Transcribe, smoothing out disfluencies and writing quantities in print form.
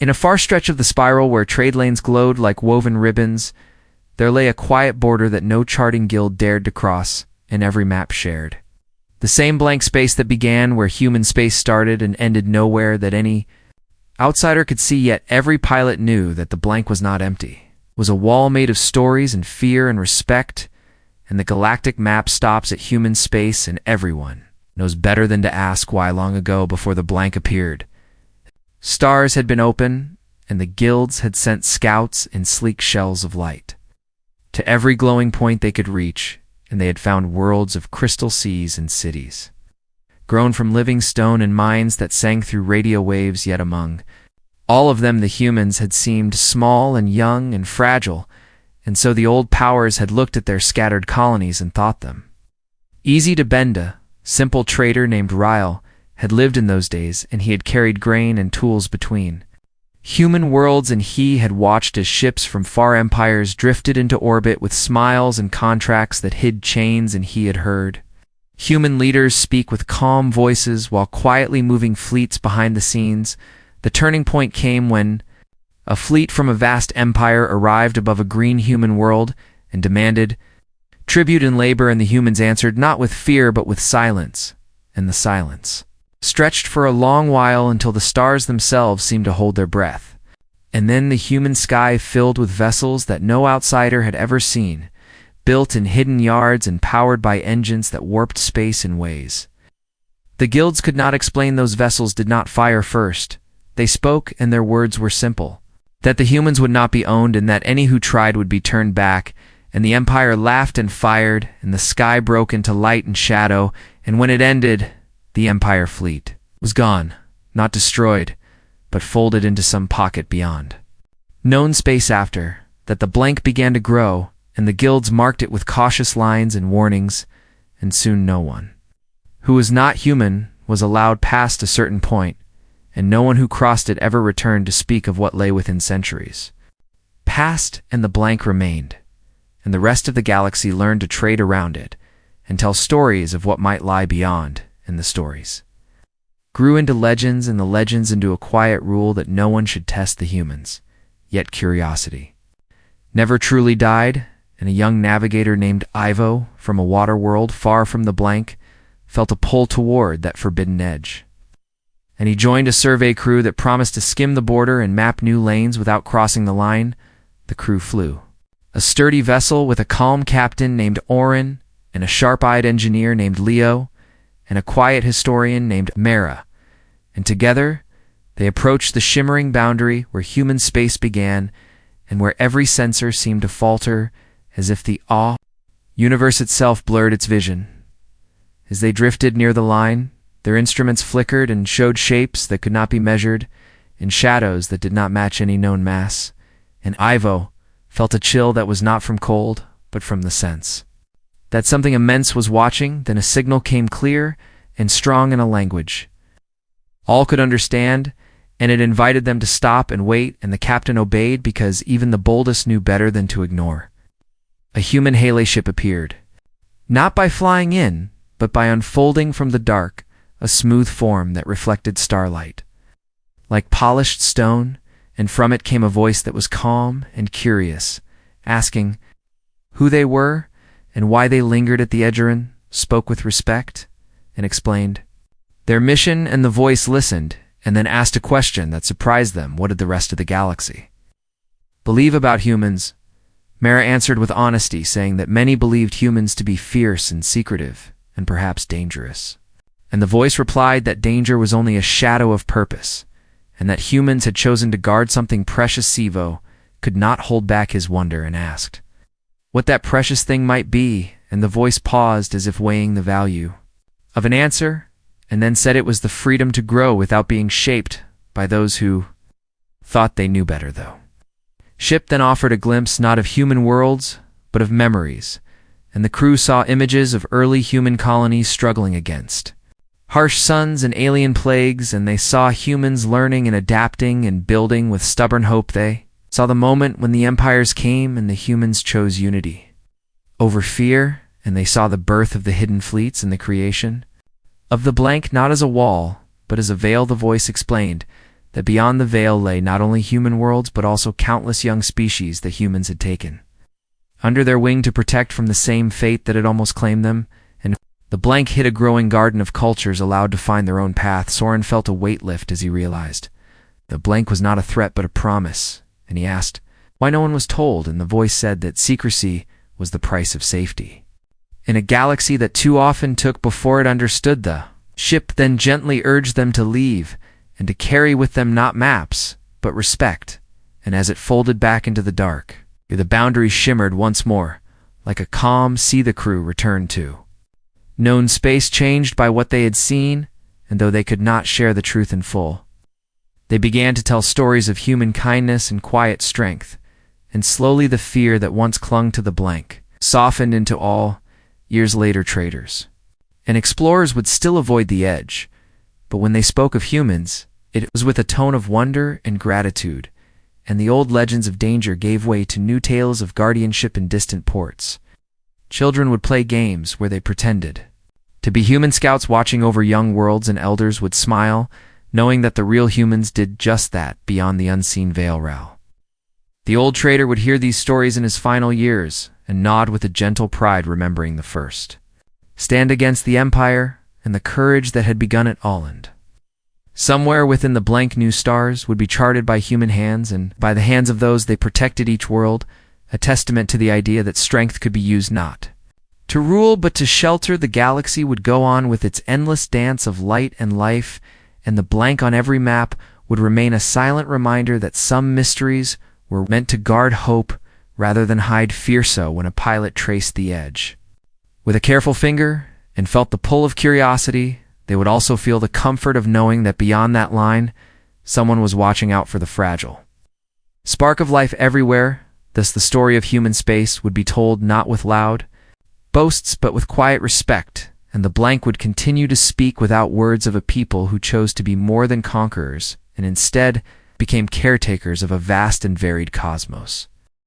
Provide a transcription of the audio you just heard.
In a far stretch of the spiral where trade lanes glowed like woven ribbons, there lay a quiet border that no charting guild dared to cross, and every map shared. The same blank space that began where human space started and ended nowhere that any outsider could see, yet every pilot knew that the blank was not empty. It was a wall made of stories and fear and respect, and the galactic map stops at human space, and everyone knows better than to ask why long ago before the blank appeared. Stars had been open, and the guilds had sent scouts in sleek shells of light to every glowing point they could reach, and they had found worlds of crystal seas and cities, grown from living stone and minds that sang through radio waves. Yet among all of them the humans had seemed small and young and fragile, and so the old powers had looked at their scattered colonies and thought them easy to bend. A simple trader named Ryle had lived in those days, and he had carried grain and tools between human worlds, and he had watched as ships from far empires drifted into orbit with smiles and contracts that hid chains, and he had heard human leaders speak with calm voices while quietly moving fleets behind the scenes. The turning point came when a fleet from a vast empire arrived above a green human world and demanded tribute and labor, and the humans answered not with fear but with silence, and the silence stretched for a long while until the stars themselves seemed to hold their breath. And then the human sky filled with vessels that no outsider had ever seen, built in hidden yards and powered by engines that warped space in ways the guilds could not explain. Those vessels did not fire first. They spoke, and their words were simple: that the humans would not be owned, and that any who tried would be turned back. And the empire laughed and fired, and the sky broke into light and shadow, and when it ended, the empire fleet was gone, not destroyed, but folded into some pocket beyond known space. After that the blank began to grow, and the guilds marked it with cautious lines and warnings, and soon no one who was not human was allowed past a certain point, and no one who crossed it ever returned to speak of what lay within centuries past, and the blank remained, and the rest of the galaxy learned to trade around it and tell stories of what might lie beyond. And the stories grew into legends, and the legends into a quiet rule that no one should test the humans. Yet curiosity never truly died, and a young navigator named Ivo from a water world far from the blank felt a pull toward that forbidden edge. And he joined a survey crew that promised to skim the border and map new lanes without crossing the line. The crew flew a sturdy vessel with a calm captain named Oren, and a sharp-eyed engineer named Leo, and a quiet historian named Mara, and together they approached the shimmering boundary where human space began, and where every sensor seemed to falter as if the universe itself blurred its vision. As they drifted near the line, their instruments flickered and showed shapes that could not be measured, in shadows that did not match any known mass, and Ivo felt a chill that was not from cold, but from the sense that something immense was watching. Then a signal came clear and strong in a language all could understand, and it invited them to stop and wait, and the captain obeyed because even the boldest knew better than to ignore. A human Haley ship appeared, not by flying in, but by unfolding from the dark a smooth form that reflected starlight like polished stone, and from it came a voice that was calm and curious, asking who they were and why they lingered at the Edgerin, spoke with respect, and explained their mission, and the voice listened, and then asked a question that surprised them. What did the rest of the galaxy believe about humans? Mara answered with honesty, saying that many believed humans to be fierce and secretive, and perhaps dangerous. And the voice replied that danger was only a shadow of purpose, and that humans had chosen to guard something precious. Sivo could not hold back his wonder and asked what that precious thing might be, and the voice paused as if weighing the value of an answer, and then said it was the freedom to grow without being shaped by those who thought they knew better. Though ship then offered a glimpse not of human worlds, but of memories, and the crew saw images of early human colonies struggling against harsh suns and alien plagues, and they saw humans learning and adapting and building with stubborn hope. They saw the moment when the empires came and the humans chose unity over fear, and they saw the birth of the hidden fleets and the creation of the blank, not as a wall, but as a veil. The voice explained that beyond the veil lay not only human worlds but also countless young species that humans had taken under their wing to protect from the same fate that had almost claimed them. And the blank hid a growing garden of cultures allowed to find their own path. Soren felt a weight lift as he realized the blank was not a threat but a promise, and he asked why no one was told, and the voice said that secrecy was the price of safety. In a galaxy that too often took before it understood, the ship then gently urged them to leave and to carry with them not maps but respect. And as it folded back into the dark, the boundaries shimmered once more, like a calm sea the crew returned to. Known space changed by what they had seen, and though they could not share the truth in full, they began to tell stories of human kindness and quiet strength, and slowly the fear that once clung to the blank softened into all, years later, traders and explorers would still avoid the edge, but when they spoke of humans, it was with a tone of wonder and gratitude, and the old legends of danger gave way to new tales of guardianship in distant ports. Children would play games where they pretended to be human scouts watching over young worlds, and elders would smile, knowing that the real humans did just that beyond the unseen veil. The old trader would hear these stories in his final years and nod with a gentle pride, remembering the first stand against the Empire and the courage that had begun at Alland. Somewhere within the blank, new stars would be charted by human hands, and by the hands of those they protected each world, a testament to the idea that strength could be used not to rule but to shelter. The galaxy would go on with its endless dance of light and life, and the blank on every map would remain a silent reminder that some mysteries were meant to guard hope rather than hide fear. So when a pilot traced the edge with a careful finger and felt the pull of curiosity, they would also feel the comfort of knowing that beyond that line, someone was watching out for the fragile spark of life everywhere. Thus the story of human space would be told not with loud boasts but with quiet respect, and the blank would continue to speak without words of a people who chose to be more than conquerors and instead became caretakers of a vast and varied cosmos.